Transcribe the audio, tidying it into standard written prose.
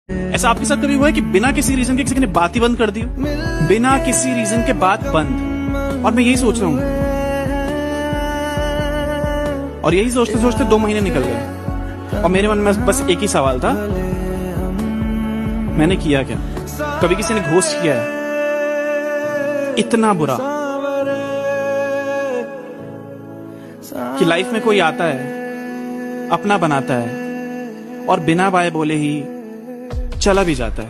ऐसा आपके साथ कभी हुआ है कि बिना किसी रीजन के किसी ने बात ही बंद कर दी हो? बिना किसी रीजन के बात बंद। और मैं यही सोच रहा हूं, और यही सोचते सोचते 2 महीने निकल गए, और मेरे मन में बस एक ही सवाल था, मैंने किया क्या? कभी किसी ने घोस्ट किया है इतना बुरा कि लाइफ में कोई आता है, अपना बनाता है, और बिना बाय बोले ही चला भी जाता है।